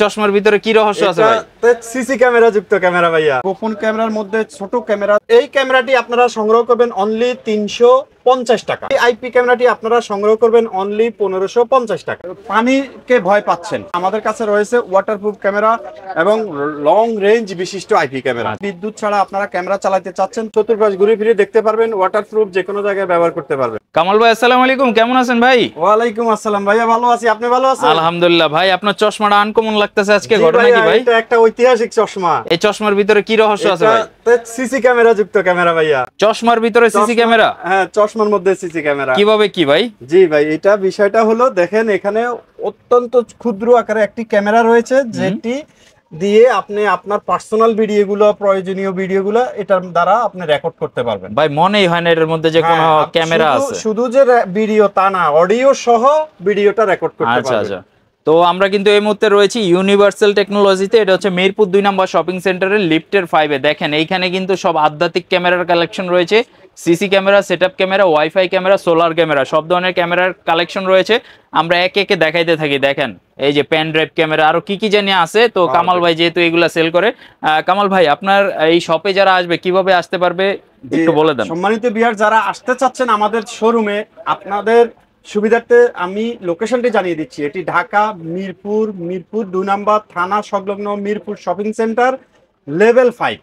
চশমার ভিতরে কি রহস্য আছে ভাই? সিসি ক্যামেরা যুক্ত ক্যামেরা ভাইয়া, গোপন ক্যামেরার মধ্যে ছোট ক্যামেরা। এই ক্যামেরাটি আপনারা সংগ্রহ করবেন অনলি 350 টাকা। এই আইপি ক্যামেরাটি আপনারা সংগ্রহ করবেন অনলি 1550 টাকা। পানিকে ভয় পাচ্ছেন, আমাদের কাছে রয়েছে ওয়াটারপ্রুফ ক্যামেরা এবং লং রেঞ্জ বিশিষ্ট আইপি ক্যামেরা। বিদ্যুৎ ছাড়া আপনারা ক্যামেরা চালাতে চাচ্ছেন, চতুর্পাশ ঘুরে ফিরে দেখতে পারবেন, ওয়াটারপ্রুফ, যে কোনো জায়গায় ব্যবহার করতে পারবেন। কামাল ভাই আসসালামু আলাইকুম, কেমন আছেন ভাই? ওয়ালাইকুম আসসালাম ভাইয়া, ভালো আছি, আপনি ভালো আছেন? আলহামদুলিল্লাহ ভাই, আপনার চশমাটা আনকমন লাগতেছে আজকে, ঘটনা কি ভাই? এটা একটা ঐতিহাসিক চশমা। এই চশমার ভিতরে কি রহস্য আছে ভাই? সিসি ক্যামেরা যুক্ত ক্যামেরা ভাইয়া। চশমার ভিতরে সিসি ক্যামেরা? হ্যাঁ, চশমার মধ্যে সিসি ক্যামেরা। কিভাবে কি ভাই? জি ভাই, এটা বিষয়টা হলো, দেখেন এখানে অত্যন্ত ক্ষুদ্র আকারে একটি ক্যামেরা রয়েছে, যেটি দিয়ে আপনি আপনার পার্সোনাল ভিডিওগুলো, প্রয়োজনীয় ভিডিওগুলো এটার দ্বারা আপনি রেকর্ড করতে পারবেন। ভাই মনেই হয় না এর মধ্যে যে কোনো ক্যামেরা আছে। শুধু যে ভিডিও তা না, অডিও সহ ভিডিওটা রেকর্ড করতে পারবেন। আচ্ছা আচ্ছা। তো আমরা কিন্তু এই মুহূর্তে রয়েছি ইউনিভার্সাল টেকনোলজিতে। এটা হচ্ছে মিরপুর 2 নম্বর শপিং সেন্টারের লিফটের 5-এ। দেখেন এইখানে কিন্তু সব আধ্যাত্মিক ক্যামেরার কালেকশন রয়েছে, CC camera, setup camera, wifi camera, solar camera, সব ধরনের ক্যামেরার কালেকশন রয়েছে। আমরা একে একে দেখাইতে থাকি। দেখেন এই যে পেন ড্রাইভ ক্যামেরা, আরো কি কি জানি আছে। তো কামাল ভাই যেহেতু এগুলা সেল করে, কামাল ভাই আপনার এই শপে যারা আসবে কিভাবে আসতে পারবে একটু বলে দেন। সম্মানিত ভিউয়ার, যারা আসতে চাচ্ছেন আমাদের শোরুমে, আপনাদের সুবিধার্থে আমি লোকেশনটি জানিয়ে দিচ্ছি। এটি ঢাকা মিরপুর 2 নম্বর থানা সংলগ্ন মিরপুর শপিং সেন্টার, লেভেল 5,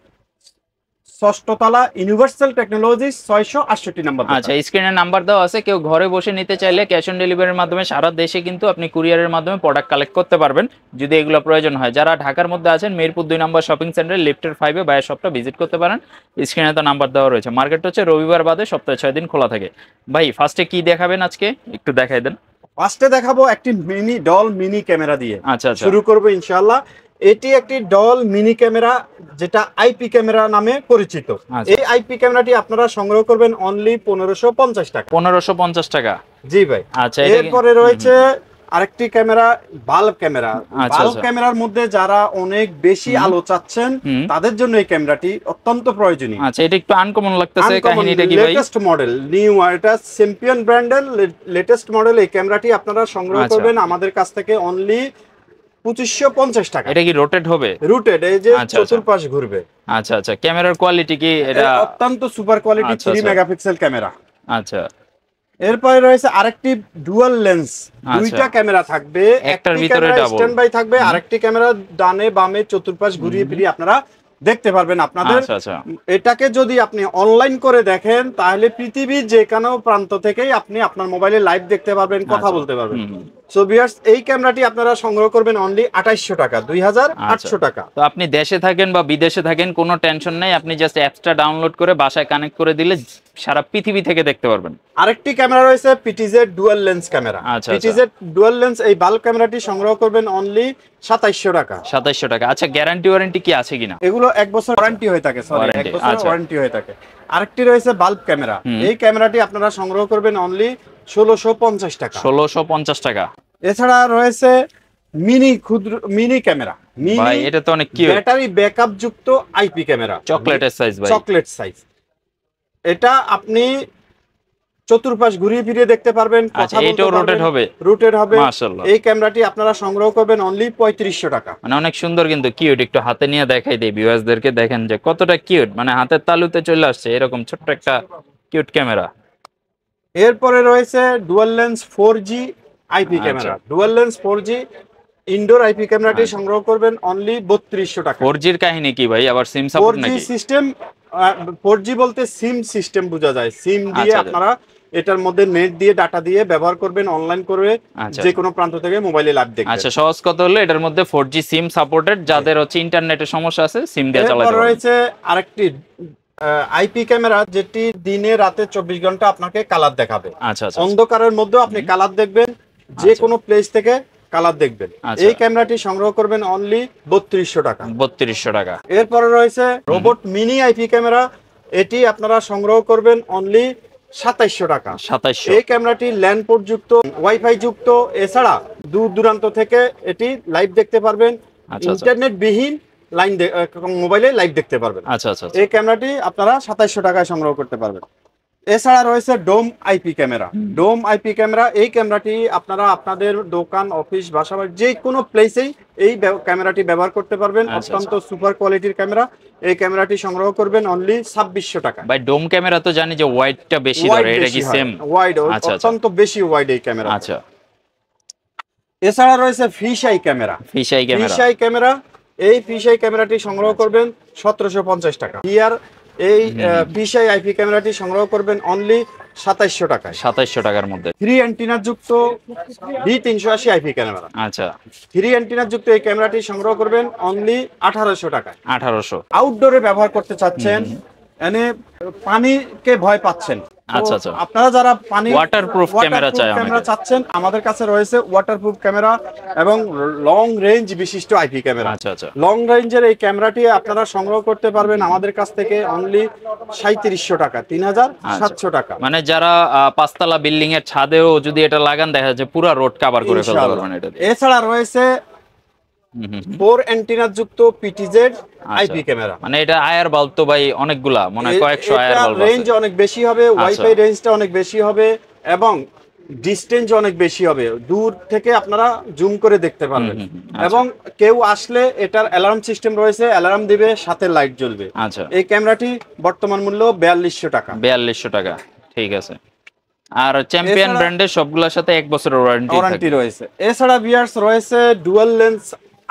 6ষ্ঠ তলা, ইউনিভার্সাল টেকনোলজি, 668 নম্বর। আচ্ছা, স্ক্রিনে নাম্বার দেওয়া আছে, কেউ ঘরে বসে নিতে চাইলে ক্যাশ অন ডেলিভারির মাধ্যমে সারা দেশে কিন্তু আপনি কুরিয়ারের মাধ্যমে প্রোডাক্ট কালেক্ট করতে পারবেন যদি এগুলো প্রয়োজন হয়। যারা ঢাকার মধ্যে আছেন, মিরপুর 2 নম্বর শপিং সেন্টার লিফটের 5-এ বাইরের শপটা ভিজিট করতে পারেন। স্ক্রিনে তো নাম্বার দেওয়া রয়েছে। মার্কেট হচ্ছে রবিবার বাদে সপ্তাহে 6 দিন খোলা থাকে। ভাই ফার্স্টে কি দেখাবেন আজকে একটু দেখাই দেন। ফার্স্টে দেখাবো একটি মিনি ক্যামেরা দিয়ে। আচ্ছা আচ্ছা, শুরু করবো ইনশাআল্লাহ। এটি একটি ডল মিনি ক্যামেরা, যেটা আইপি ক্যামেরা নামে পরিচিত। এই আইপি ক্যামেরাটি আপনারা সংগ্রহ করবেন অনলি 1550 টাকা। 1550 টাকা? জি ভাই। আচ্ছা, এরপরে রয়েছে আরেকটি ক্যামেরা, বাল্ব ক্যামেরা। বাল্ব ক্যামেরার মধ্যে যারা অনেক বেশি আলো চাচ্ছেন তাদের জন্য এই ক্যামেরাটি অত্যন্ত প্রয়োজনীয়। আচ্ছা, এটা একটু আনকমন লাগতেছে, কাহিনীটা কি ভাই? লেটেস্ট মডেল, নিউ, এটা চ্যাম্পিয়ন ব্র্যান্ডের লেটেস্ট মডেল। এই ক্যামেরাটি আপনারা সংগ্রহ করবেন আমাদের কাছ থেকে অনলি 2550 টাকা। এটা কি রোটেট হবে? রোটেট, এই যে চতুর্পাশ ঘুরবে। আচ্ছা আচ্ছা। ক্যামেরার কোয়ালিটি কি? এটা অত্যন্ত সুপার কোয়ালিটি 3 মেগাপিক্সেল ক্যামেরা। আচ্ছা। এরপরে রয়েছে আরেকটি ডুয়াল লেন্স, দুইটা ক্যামেরা থাকবে, একটার ভিতরে ডাবল স্ট্যান্ড বাই থাকবে, আরেকটি ক্যামেরা ডানে বামে চতুর্পাশ ঘুরিয়ে ফিরিয়ে আপনারা দেখতে পারবেন আপনাদের। এটাকে যদি আপনি অনলাইন করে দেখেন তাহলে পৃথিবীর যে কোনো প্রান্ত থেকেই আপনি আপনার মোবাইলে লাইভ দেখতে পারবেন, কথা বলতে পারবেন। সো ভিউয়ার্স, এই ক্যামেরাটি আপনারা সংগ্রহ করবেন অনলি 2800 টাকা, 2800 টাকা। তো আপনি দেশে থাকেন বা বিদেশে থাকেন, কোনো টেনশন নাই, আপনি জাস্ট অ্যাপসটা ডাউনলোড করে বাসায় কানেক্ট করে দিলে সারা পৃথিবী থেকে দেখতে পারবেন। আরেকটি ক্যামেরা রয়েছে PTZ dual lens camera. PTZ dual lens, এই বাল্ব ক্যামেরাটি সংগ্রহ করবেন অনলি 2700 টাকা। 2700 টাকা। আচ্ছা, গ্যারান্টি ওয়ারেন্টি কি আছে কিনা? এগুলো 1 বছর ওয়ারেন্টি হয়ে থাকে, সরি 1 বছর ওয়ারেন্টি হয়ে থাকে। আরেকটি রয়েছে বাল্ব ক্যামেরা, এই ক্যামেরাটি আপনারা সংগ্রহ করবেন অনলি 1650 টাকা। 1650 টাকা। এছাড়া রয়েছে মিনি ক্যামেরা। ভাই এটা তো অনেক কিউট, ব্যাটারি ব্যাকআপ যুক্ত আইপি ক্যামেরা, চকলেটের সাইজ ভাই, চকলেট সাইজ। এটা আপনি চতুর্পাশ ঘুরিয়ে ফিরিয়ে দেখতে পারবেন, কথা বলতে পারবেন, রোটেট হবে। মাশাআল্লাহ। এই ক্যামেরাটি আপনারা সংগ্রহ করবেন অনলি 3500 টাকা। মানে অনেক সুন্দর কিন্তু কিউট। একটু হাতে নিয়ে দেখাই দেই ভিউয়ার্সদেরকে, দেখেন যে কতটা কিউট, মানে হাতের তালুতে চলে আসছে এরকম ছোট্ট একটা কিউট ক্যামেরা। এরপরে রয়েছে dual lens 4G IP camera. Dual lens 4G indoor IP ক্যামেরাটি সংগ্রহ করবেন অনলি 3200 টাকা। 4G এর কাহিনী কি ভাই? আবার সিম সাপোর্ট নাকি? 4G সিস্টেম, 4G বলতে সিম সিস্টেম বোঝা যায়। সিম দিয়ে আপনারা এটার মধ্যে নেট দিয়ে ডাটা দিয়ে ব্যবহার করবেন, অনলাইন করে যে কোনো প্রান্ত থেকে মোবাইলে লাইভ দেখবেন। আচ্ছা, সহজ কথা হলো এটার মধ্যে 4G সিম সাপোর্টেড, যাদের হচ্ছে ইন্টারনেটের সমস্যা আছে সিম দিয়ে চালাতে পারবেন। রয়েছে আরেকটি আইপি ক্যামেরা, যেটি দিনে রাতে 24 ঘন্টা আপনাকে কালার দেখাবে। আচ্ছা আচ্ছা। অন্ধকারের মধ্যে আপনি কালার দেখবেন, যে কোনো প্লেস থেকে কালার দেখবেন। এই ক্যামেরাটি সংগ্রহ করবেন অনলি 3200 টাকা। 3200 টাকা। এরপরে রয়েছে রোবট মিনি আইপি ক্যামেরা, এটি আপনারা সংগ্রহ করবেন অনলি 2700 টাকা। 2700। এই ক্যামেরাটি ল্যান্ড পোর্ট যুক্ত, ওয়াইফাই যুক্ত, এছাড়া দূর দূরান্ত থেকে এটি লাইভ দেখতে পারবেন, ইন্টারনেট বিহীন লাইন মোবাইলে লাইভ দেখতে পারবেন। আচ্ছা আচ্ছা। এই ক্যামেরাটি আপনারা 2700 টাকায় সংগ্রহ করতে পারবেন। এছাড়া রয়েছে ডোম আইপি ক্যামেরা। ডোম আইপি ক্যামেরা, এই ক্যামেরাটি আপনারা আপনাদের দোকান, অফিস, বাসা যে কোনো প্লেসেই এই ক্যামেরাটি ব্যবহার করতে পারবেন। অত্যন্ত সুপার কোয়ালিটির ক্যামেরা। এই ক্যামেরাটি সংগ্রহ করবেন অনলি 2600 টাকা। ভাই ডোম ক্যামেরা তো জানি যে ওয়াইডটা বেশি ধরে, এটা কি সেম? ওয়াইড, অত্যন্ত বেশি ওয়াইড এই ক্যামেরা। আচ্ছা। এছাড়া রয়েছে fish I camera. Fish I camera, fish I camera, এই ফিশ আই ক্যামেরাটি সংগ্রহ করবেন 1750 টাকা। ইয়ার এই ফিশ আই আইপি ক্যামেরাটি সংগ্রহ করবেন অনলি 2700 টাকায়। 2700 টাকার মধ্যে 3 অ্যান্টেনা যুক্ত D380 আইপি ক্যামেরা। আচ্ছা। 3 অ্যান্টেনা যুক্ত এই ক্যামেরাটি সংগ্রহ করবেন অনলি 1800 টাকায়। 1800। আউটডোরে ব্যবহার করতে চাচ্ছেন, এনে পানিকে ভয় পাচ্ছেন, আচ্ছা আচ্ছা, আপনারা যারা পানি ওয়াটারপ্রুফ ক্যামেরা চাচ্ছেন, আমাদের কাছে রয়েছে ওয়াটারপ্রুফ ক্যামেরা এবং লং রেঞ্জ বিশিষ্ট আইপি ক্যামেরা। আচ্ছা আচ্ছা। লং রেঞ্জের এই ক্যামেরাটি আপনারা সংগ্রহ করতে পারবেন আমাদের কাছ থেকে অনলি 3700 টাকা, 3700 টাকা। মানে যারা পাঁচতলা বিল্ডিং এর ছাদেও যদি এটা লাগান, দেখা যাচ্ছে পুরো রোড কভার করে ফেলতে পারবেন এটা দিয়ে। এছাড়া রয়েছে 4 অ্যান্টেনা যুক্ত পিটিজেড আইপি ক্যামেরা। মানে এটা আয়ার বাল্ব তো ভাই অনেকগুলা, মানে কয়েকশো আয়ার বাল্ব আছে। রেঞ্জ অনেক বেশি হবে, ওয়াইফাই রেঞ্জটা অনেক বেশি হবে এবং ডিসটেন্স অনেক বেশি হবে। দূর থেকে আপনারা জুম করে দেখতে পারবেন এবং কেউ আসলে এটার অ্যালার্ম সিস্টেম রয়েছে, অ্যালার্ম দিবে, সাথে লাইট জ্বলবে। আচ্ছা। এই ক্যামেরাটি বর্তমান মূল্য 4200 টাকা। 4200 টাকা, ঠিক আছে। আর চ্যাম্পিয়ন ব্র্যান্ডের সবগুলোর সাথে 1 বছরের ওয়ারেন্টি রয়েছে। এছাড়া ভিউয়ার্স রয়েছে dual lens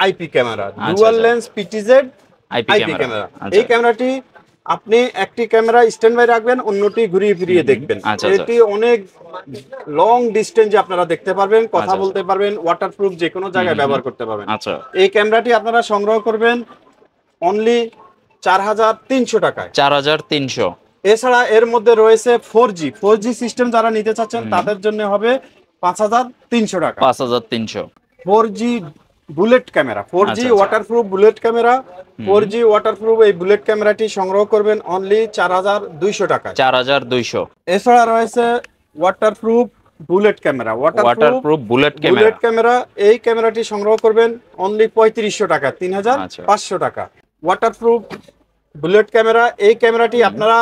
IP camera, dual lens PTZ IP camera. এই ক্যামেরাটি আপনি একটি ক্যামেরা স্ট্যান্ড বাই রাখবেন, অন্যটি ঘুরিয়ে ফিরিয়ে দেখবেন। এটি অনেক লং ডিস্টেন্সে আপনারা দেখতে পারবেন, কথা বলতে পারবেন, ওয়াটারপ্রুফ যে কোনো জায়গায় ব্যবহার করতে পারবেন। আচ্ছা। এই ক্যামেরাটি আপনারা সংগ্রহ করবেন অনলি 4300 টাকায়। 4300। এছাড়া এর মধ্যে রয়েছে 4G সিস্টেম যারা নিতে চাচ্ছেন তাদের জন্য হবে 5300 টাকা। 5300। 4G bullet camera, 4G waterproof bullet camera. 4G waterproof এই বুলেট ক্যামেরাটি সংগ্রহ করবেন অনলি 4200 টাকা। 4200। এছাড়া রয়েছে waterproof bullet camera, waterproof bullet camera. এই ক্যামেরাটি সংগ্রহ করবেন অনলি 3500 টাকা, 3500 টাকা। ওয়াটারপ্রুফ বুলেট ক্যামেরা, এই ক্যামেরাটি আপনারা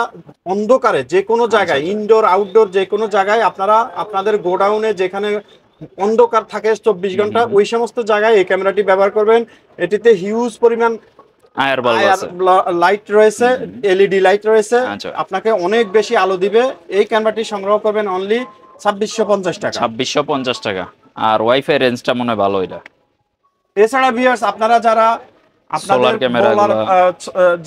অন্ধকারে যে কোনো জায়গায়, ইনডোর আউটডোর যে কোনো জায়গায়, আপনারা আপনাদের গোডাউনে যেখানে অন্ধকার থাকে 24 ঘন্টা, ওই সমস্ত জায়গায় এই ক্যামেরাটি ব্যবহার করবেন। এটিতে হিউজ পরিমাণ আয়ার লাইট রয়েছে, এলইডি লাইট রয়েছে, আপনাকে অনেক বেশি আলো দিবে। এই ক্যামেরাটি সংগ্রহ করবেন অনলি 2650 টাকা। 2650 টাকা। আর ওয়াইফাই রেঞ্জটা মনে হয় ভালো এটা। এছাড়া ভিউয়ার্স আপনারা যারা আপনাদের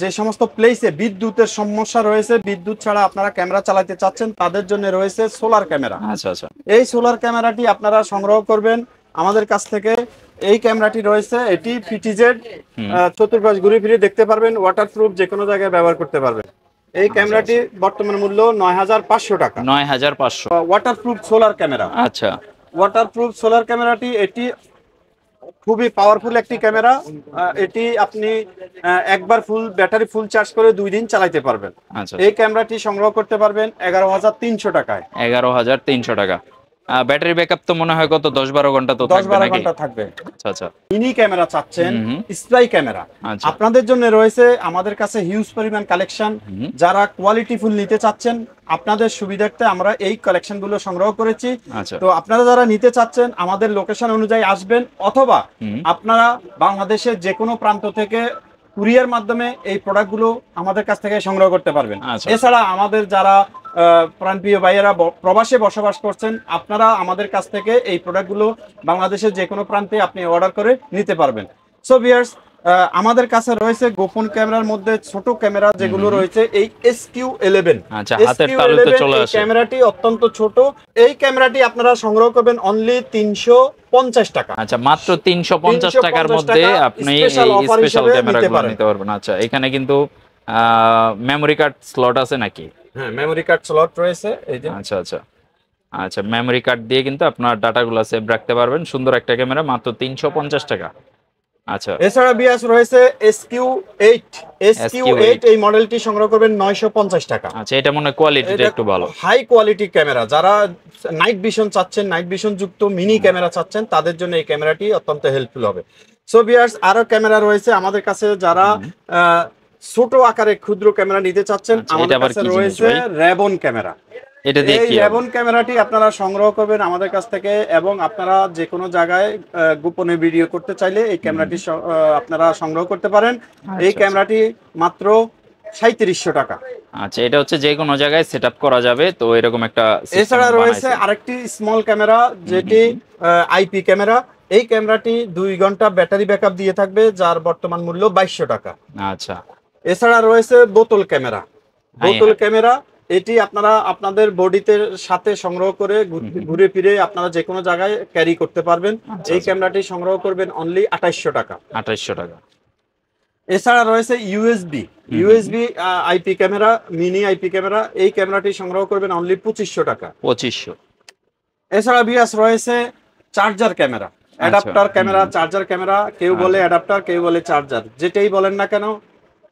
যে সমস্ত প্লেসে বিদ্যুতের সমস্যা রয়েছে, বিদ্যুৎ ছাড়া আপনারা ক্যামেরা চালাতে চাচ্ছেন, তাদের জন্য রয়েছে সোলার ক্যামেরা। আচ্ছা আচ্ছা। এই সোলার ক্যামেরাটি আপনারা সংগ্রহ করবেন আমাদের কাছ থেকে। এই ক্যামেরাটি রয়েছে, এটি পিটিজেড, চতুর্পাশ ঘুরে ফিরে দেখতে পারবেন, ওয়াটারপ্রুফ যে কোনো জায়গায় ব্যবহার করতে পারবেন। এই ক্যামেরাটি বর্তমান মূল্য 9500 টাকা। 9500। Waterproof solar camera. আচ্ছা। ওয়াটারপ্রুফ সোলার ক্যামেরাটি এটি খুবই পাওয়ারফুল একটি ক্যামেরা। এটি আপনি একবার ব্যাটারি ফুল চার্জ করে 2 দিন চালাতে পারবেন। এই ক্যামেরাটি সংগ্রহ করতে পারবেন 11300 টাকায়। 11300 টাকা। ব্যাটারি ব্যাকআপ তো মনে হয় কত 10-12 ঘন্টা তো থাকবে নাকি? 10-12 ঘন্টা থাকবে। আচ্ছা আচ্ছা। মিনি ক্যামেরা চাচ্ছেন, স্পাই ক্যামেরা, আপনাদের জন্য রয়েছে আমাদের কাছে হিউজ পরিমাণ কালেকশন। যারা কোয়ালিটি ফুল নিতে চাচ্ছেন, আপনাদের সুবিধার্থে আমরা এই কালেকশনগুলো সংগ্রহ করেছি। তো আপনারা যারা নিতে চাচ্ছেন আমাদের লোকেশন অনুযায়ী আসবেন, অথবা আপনারা বাংলাদেশের যে কোনো প্রান্ত থেকে কুরিয়ার মাধ্যমে এই প্রোডাক্টগুলো আমাদের কাছ থেকে সংগ্রহ করতে পারবেন। এছাড়া আমাদের যারা প্রাণপ্রিয় ভাইয়েরা প্রবাসে বসবাস করছেন, আপনারা আমাদের কাছ থেকে এই প্রোডাক্টগুলো বাংলাদেশের যে কোনো প্রান্তে আপনি অর্ডার করে নিতে পারবেন। সো ভিউয়ার্স, আমাদের কাছে রয়েছে গোপন ক্যামেরার মধ্যে ছোট ক্যামেরা যেগুলো রয়েছে, এই SQ11। ক্যামেরাটি অত্যন্ত ছোট। এই ক্যামেরাটি আপনারা সংগ্রহ করবেন অনলি 350 টাকা। আচ্ছা, মাত্র 350 টাকার মধ্যে আপনি এই স্পেশাল ক্যামেরাগুলো নিতে পারবেন। আচ্ছা, এখানে কিন্তু মেমরি কার্ড স্লট আছে নাকি? হ্যাঁ, মেমরি কার্ড স্লট রয়েছে এই যে। আচ্ছা আচ্ছা আচ্ছা, মেমরি কার্ড দিয়ে কিন্তু আপনার ডাটাগুলো সেভ রাখতে পারবেন। সুন্দর একটা ক্যামেরা, মাত্র 350 টাকা। আচ্ছা। এছাড়া বিয়াস রয়েছে SQ8 এই মডেলটি সংগ্রহ করবেন 950 টাকা। আচ্ছা, এটা মনে হয় কোয়ালিটিটা একটু ভালো, হাই কোয়ালিটি ক্যামেরা। যারা নাইট ভিশন চাচ্ছেন, নাইট ভিশন যুক্ত মিনি ক্যামেরা চাচ্ছেন, তাদের জন্য এই ক্যামেরাটি অত্যন্ত হেল্পফুল হবে। সো বিয়াস, আরো ক্যামেরা রয়েছে আমাদের কাছে। যারা ছোট আকারে ক্ষুদ্র ক্যামেরা নিতে চাচ্ছেন, আচ্ছা, আমাদের এটা আবার কাছে কি জিনিস রয়েছে ভাই? রেবন ক্যামেরা। এটা দিয়ে এই কি হবে? রেবন ক্যামেরাটি আপনারা সংগ্রহ করবেন আমাদের কাছ থেকে, এবং আপনারা যে কোনো জায়গায় গোপনে ভিডিও করতে চাইলে এই ক্যামেরাটি আপনারা সংগ্রহ করতে পারেন। এই আচ্ছা, ক্যামেরাটি মাত্র 3700 টাকা। আচ্ছা, এটা হচ্ছে যে কোনো জায়গায় সেটআপ করা যাবে, তো এরকম একটা সিস্টেম এছাড়া রয়েছে বানাইছেন। আরেকটি স্মল ক্যামেরা, যেটি আইপি ক্যামেরা। এই ক্যামেরাটি 2 ঘন্টা ব্যাটারি ব্যাকআপ দিয়ে থাকবে, যার বর্তমান মূল্য 2200 টাকা। আচ্ছা, এছাড়া রয়েছে বোতল ক্যামেরা। হ্যাঁ, বোতল হ্যাঁ। ক্যামেরা এটি আপনারা আপনাদের বডিতে সাথে সংগ্রহ করে ঘুরে ফিরে আপনারা যে কোনো জায়গায় ক্যারি করতে পারবেন। আচ্ছা, এই আচ্ছা। ক্যামেরাটি সংগ্রহ করবেন অনলি 2800 টাকা। 2800 টাকা। এছাড়া রয়েছে USB IP camera, mini IP camera. এই ক্যামেরাটি সংগ্রহ করবেন অনলি 2500 টাকা। 2500। এছাড়া বিয়াস রয়েছে charger camera, adapter camera, charger camera. কেউ বলে অ্যাডাপ্টার, কেউ বলে চার্জার, যেটাই বলেন না কেন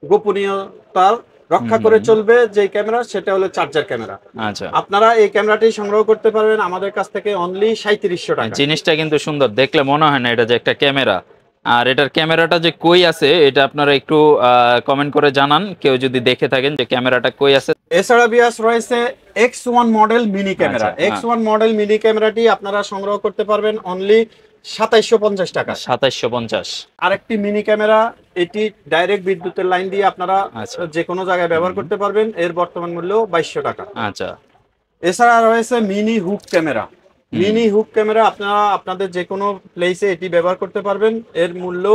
গোপনীয়তা রক্ষা করে চলবে যে ক্যামেরা, সেটা হলো চার্জার ক্যামেরা। আচ্ছা, আপনারা এই ক্যামেরাটি সংগ্রহ করতে পারবেন আমাদের কাছ থেকে অনলি 3700 টাকা। জিনিসটা কিন্তু সুন্দর, দেখলে মনে হয় না এটা যে একটা ক্যামেরা। আর এটার ক্যামেরাটা যে কই আছে এটা আপনারা একটু কমেন্ট করে জানান, কেউ যদি দেখে থাকেন যে ক্যামেরাটা কই আছে। এছাড়া বিয়াস রয়েছে X1 মডেল মিনি ক্যামেরা। আচ্ছা, X1 মডেল মিনি ক্যামেরাটি আপনারা সংগ্রহ করতে পারবেন অনলি 2750 টাকা। 2750। আরেকটি মিনি ক্যামেরা, এটি ডাইরেক্ট বিদ্যুতের লাইন দিয়ে আপনারা আচ্ছা, যে কোনো জায়গায় ব্যবহার করতে পারবেন, এর বর্তমান মূল্য 2200 টাকা। আচ্ছা, এছাড়া রয়েছে mini hook camera. Mini hook camera আপনারা আপনাদের যে কোনো প্লেসে এটি ব্যবহার করতে পারবেন, এর মূল্য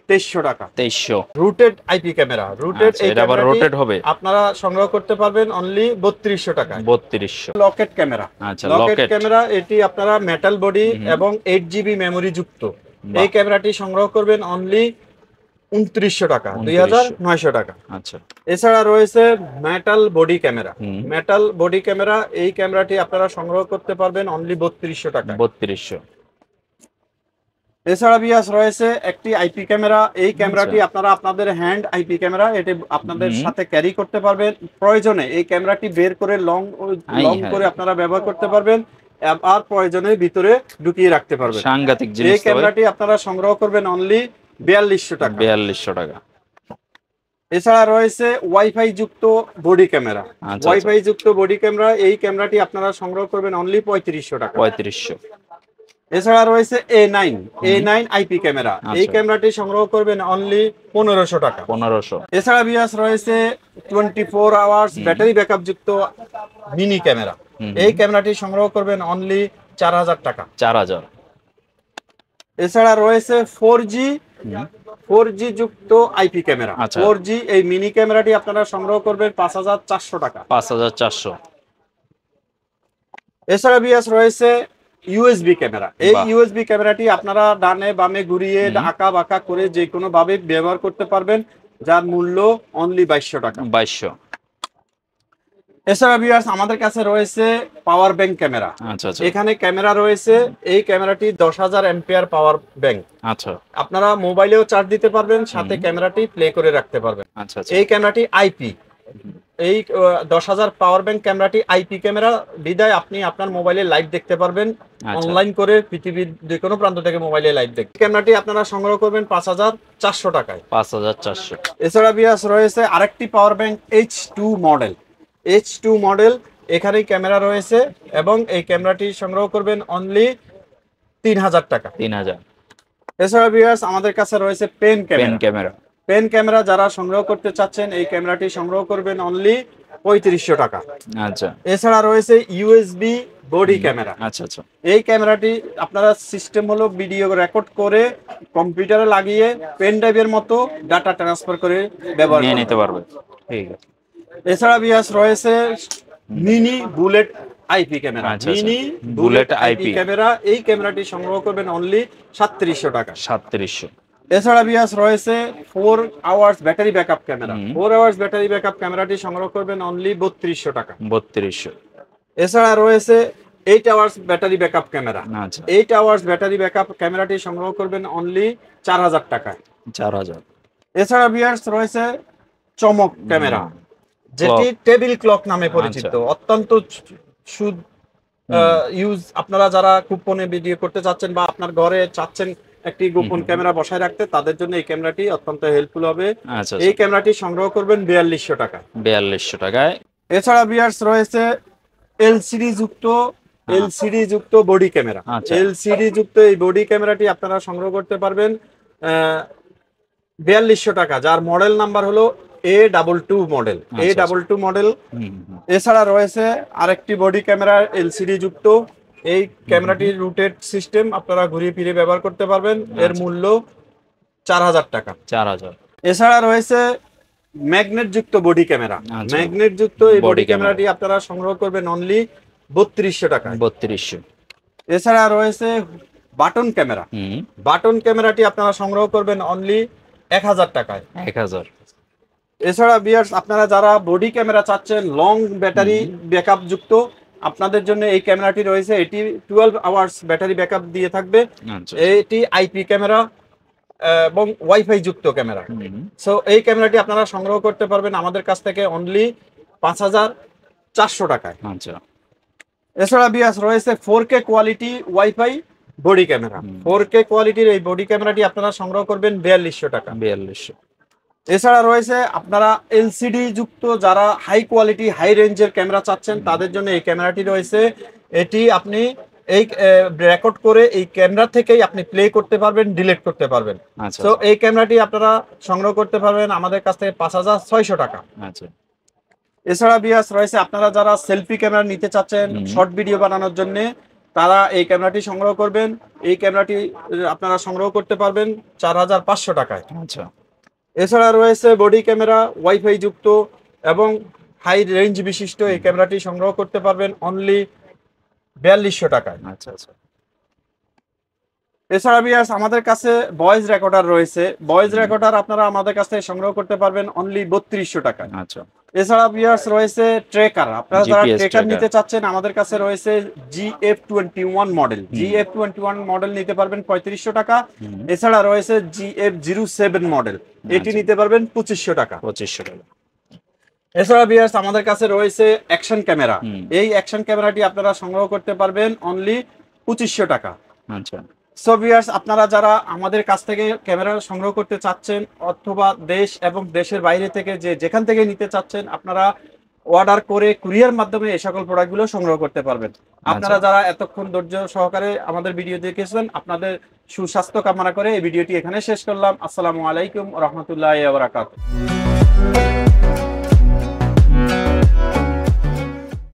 2300 টাকা। 2300। রুটেড আইপি ক্যামেরা, রুটেড আচ্ছা, এই এটা আবার ক্যামেরাটি রোটেট হবে। আপনারা সংগ্রহ করতে পারবেন অনলি 3200 টাকায়। 3200। লকেট ক্যামেরা। আচ্ছা, লকেট লকেট। ক্যামেরা এটি আপনারা মেটাল বডি এবং 8GB মেমোরি যুক্ত। এই ক্যামেরাটি সংগ্রহ করবেন অনলি 2900 টাকা, 2900 টাকা। আচ্ছা, এছাড়া রয়েছে metal body camera. Metal body camera, এই ক্যামেরাটি আপনারা সংগ্রহ করতে পারবেন অনলি 3200 টাকা। 3200। এছাড়া বিয়াস রয়েছে একটি আইপি ক্যামেরা। এই ক্যামেরাটি আপনারা আপনাদের হ্যান্ড আইপি ক্যামেরা, এটি আপনাদের সাথে ক্যারি করতে পারবেন। প্রয়োজনে এই ক্যামেরাটি বের করে লং করে আপনারা ব্যবহার করতে পারবেন, আর প্রয়োজনে ভিতরে ঢুকিয়ে রাখতে পারবেন। সাংঘাতিক জিনিস। এই ক্যামেরাটি আপনারা সংগ্রহ করবেন অনলি 4200 টাকা। 4200 টাকা। এছাড়া রয়েছে ওয়াইফাই যুক্ত বডি ক্যামেরা। ওয়াইফাই যুক্ত বডি ক্যামেরা, এই ক্যামেরাটি আপনারা সংগ্রহ করবেন অনলি 3500 টাকা। 3500। এছাড়া রয়েছে A9 আইপি ক্যামেরা। এই ক্যামেরাটি সংগ্রহ করবেন অনলি 1500 টাকা। 1500। এছাড়া বিয়াস রয়েছে 24 আওয়ার্স ব্যাটারি ব্যাকআপ যুক্ত মিনি ক্যামেরা। এই ক্যামেরাটি সংগ্রহ করবেন অনলি 4000 টাকা। 4000। এছাড়া রয়েছে 4G যুক্ত আইপি ক্যামেরা। 4G এই মিনি ক্যামেরাটি আপনারা সংগ্রহ করবেন 5400 টাকা। 5400। এছাড়া বিয়াস রয়েছে ইউএসবি ক্যামেরা। এই ইউএসবি ক্যামেরাটি আপনারা ডানে বামে ঘুরিয়ে আঁকা বাঁকা করে যে কোনো ভাবে ব্যবহার করতে পারবেন, যার মূল্য অনলি 2200 টাকা। 2200। এছাড়া ভিউয়ার্স আমাদের কাছে রয়েছে পাওয়ার ব্যাংক ক্যামেরা। আচ্ছা, এখানে ক্যামেরা রয়েছে, এই ক্যামেরাটি 10000 এম্পিয়ার পাওয়ার ব্যাংক। আচ্ছা, আপনারা মোবাইলেও চার্জ দিতে পারবেন, সাথে ক্যামেরাটি প্লে করে রাখতে পারবেন। আচ্ছা, এই ক্যামেরাটি আইপি, এই 10000 পাওয়ার ব্যাংক ক্যামেরাটি আইপি ক্যামেরা বিদায় আপনি আপনার মোবাইলে লাইভ দেখতে পারবেন, অনলাইন করে পৃথিবীর যে কোনো প্রান্ত থেকে মোবাইলে লাইভ দেখতে। ক্যামেরাটি আপনারা সংগ্রহ করবেন 5400 টাকায়। 5400। এছাড়া ভিউয়ার্স রয়েছে আরেকটি পাওয়ার ব্যাংক H2 মডেল। এখানেই ক্যামেরা রয়েছে এবং এই ক্যামেরাটি সংগ্রহ করবেন অনলি 3000 টাকা। 3000। এছাড়া ভিউয়ার্স আমাদের কাছে রয়েছে পেন ক্যামেরা। পেন ক্যামেরা যারা সংগ্রহ করতে চাচ্ছেন, এই ক্যামেরাটি সংগ্রহ করবেন অনলি 3500 টাকা। আচ্ছা। এছাড়া রয়েছে ইউএসবি বডি ক্যামেরা। আচ্ছা, আচ্ছা। এই ক্যামেরাটি আপনারা সিস্টেম হলো ভিডিও রেকর্ড করে কম্পিউটারে লাগিয়ে পেন ড্রাইভের মতো ডাটা ট্রান্সফার করে ব্যবহার নিতে পারবে। ঠিক আছে। এছাড়া ভিউয়ার্স রয়েছে mini bullet IP camera. Mini bullet IP camera, এই ক্যামেরাটি সংগ্রহ করবেন অনলি 3700 টাকা। 3700। এছাড়া ভিউয়ার্স রয়েছে 4 hours battery backup camera. 4 hours battery backup ক্যামেরাটি সংগ্রহ করবেন অনলি 3200 টাকা। 3200। এছাড়া রয়েছে 8 আওয়ার্স ব্যাটারি ব্যাকআপ ক্যামেরা। আচ্ছা। 8 আওয়ার্স ব্যাটারি ব্যাকআপ ক্যামেরাটি সংগ্রহ করবেন অনলি 4000 টাকায়। 4000। এছাড়া ভিউয়ার্স রয়েছে চমক ক্যামেরা, যেটি টেবিল ক্লক নামে পরিচিত। অত্যন্ত ইউজ, আপনারা যারা কুপনে ভিডিও করতে চাচ্ছেন বা আপনার ঘরে চাচ্ছেন একটি গোপন ক্যামেরা বসায় রাখতে, তাদের জন্য এই ক্যামেরাটি অত্যন্ত হেল্পফুল হবে। আচ্ছা এই ক্যামেরাটি সংগ্রহ করবেন 4200 টাকা। 4200 টাকায়। এছাড়া ভিউয়ার্স রয়েছে এলসিডি যুক্ত বডি ক্যামেরা। আচ্ছা। এলসিডি যুক্ত এই বডি ক্যামেরাটি আপনারা সংগ্রহ করতে পারবেন 4200 টাকা, যার মডেল নাম্বার হলো A22 মডেল। A22 model. এছাড়া রয়েছে আরেকটি বডি ক্যামেরা এলসিডি যুক্ত। এই ক্যামেরাটির রুটেড সিস্টেম, আপনারা ঘুরিয়ে ফিরে ব্যবহার করতে পারবেন। এর মূল্য 4000 টাকা। 4000। এছাড়া রয়েছে ম্যাগনেট যুক্ত বডি ক্যামেরা। ম্যাগনেট যুক্ত এই বডি ক্যামেরাটি আপনারা সংগ্রহ করবেন অনলি 3200 টাকা। 3200। এছাড়া রয়েছে বাটন ক্যামেরা। বাটন ক্যামেরাটি আপনারা সংগ্রহ করবেন অনলি 1000 টাকায়। 1000। এছাড়া ভিউয়ার্স আপনারা যারা বডি ক্যামেরা চাচ্ছেন লং ব্যাটারি ব্যাকআপ যুক্ত, আপনাদের জন্য এই ক্যামেরাটি রয়েছে। এটি 12 আওয়ার্স ব্যাটারি ব্যাকআপ দিয়ে থাকবে। এটি আইপি ক্যামেরা এবং ওয়াইফাই যুক্ত ক্যামেরা। সো এই ক্যামেরাটি আপনারা সংগ্রহ করতে পারবেন আমাদের কাছ থেকে অনলি 5400 টাকায়। আচ্ছা। এছাড়া ভিউয়ার্স রয়েছে 4K quality wifi body camera. 4K কোয়ালিটির এই বডি ক্যামেরাটি আপনারা সংগ্রহ করবেন 4200 টাকা। 4200। এছাড়া রয়েছে আপনারা এলসিডি যুক্ত যারা হাই কোয়ালিটি হাই রেঞ্জের ক্যামেরা চাচ্ছেন, তাদের জন্য এই ক্যামেরাটি রয়েছে। এটি আপনি এই রেকর্ড করে এই ক্যামেরা থেকেই আপনি প্লে করতে পারবেন, ডিলিট করতে পারবেন। তো এই ক্যামেরাটি আপনারা সংগ্রহ করতে পারবেন আমাদের কাছ থেকে 5600 টাকা। আচ্ছা। এছাড়া ভিউয়ার্স রয়েছে আপনারা যারা সেলফি ক্যামেরা নিতে চাচ্ছেন শর্ট ভিডিও বানানোর জন্য, তারা এই ক্যামেরাটি সংগ্রহ করবেন। এই ক্যামেরাটি আপনারা সংগ্রহ করতে পারবেন 4500 টাকায়। আচ্ছা। এছাড়া রয়েছে বডি ক্যামেরা ওয়াইফাই যুক্ত এবং হাই রেঞ্জ বিশিষ্ট এই ক্যামেরাটি সংগ্রহ করতে পারবেন অনলি 4200 টাকায়। আচ্ছা আচ্ছা। এছাড়া ভিউয়ার্স আমাদের কাছে ভয়েস রেকর্ডার রয়েছে। ভয়েস রেকর্ডার আপনারা আমাদের কাছ থেকে সংগ্রহ করতে পারবেন অনলি 3200 টাকায়। আচ্ছা। এছাড়া ভিউয়ার্স রয়েছে ট্রেকার। আপনারা যারা GPS ট্রেকার নিতে চাচ্ছেন, আমাদের কাছে রয়েছে GF21 মডেল। GF21 মডেল নিতে পারবেন 3500 টাকা। এছাড়া রয়েছে GF07 মডেল, এটি নিতে পারবেন 2500 টাকা। 2500 টাকা। এছাড়া ভিউয়ার্স আমাদের কাছে রয়েছে অ্যাকশন ক্যামেরা। এই অ্যাকশন ক্যামেরাটি আপনারা সংগ্রহ করতে পারবেন অনলি 2500 টাকা। আচ্ছা। সো ভিউয়ার্স আপনারা যারা আমাদের কাছ থেকে ক্যামেরা সংগ্রহ করতে চাচ্ছেন অথবা দেশ এবং দেশের বাইরে থেকে যেখান থেকে নিতে চাচ্ছেন, আপনারা অর্ডার করে কুরিয়ার মাধ্যমে এই সকল প্রোডাক্টগুলো সংগ্রহ করতে পারবেন। আপনারা যারা এতক্ষণ ধৈর্য সহকারে আমাদের ভিডিও দেখেছেন, আপনাদের সুস্বাস্থ্য কামনা করে এই ভিডিওটি এখানে শেষ করলাম। আসসালামু আলাইকুম ওয়া রাহমাতুল্লাহি ওয়া বারাকাতুহু।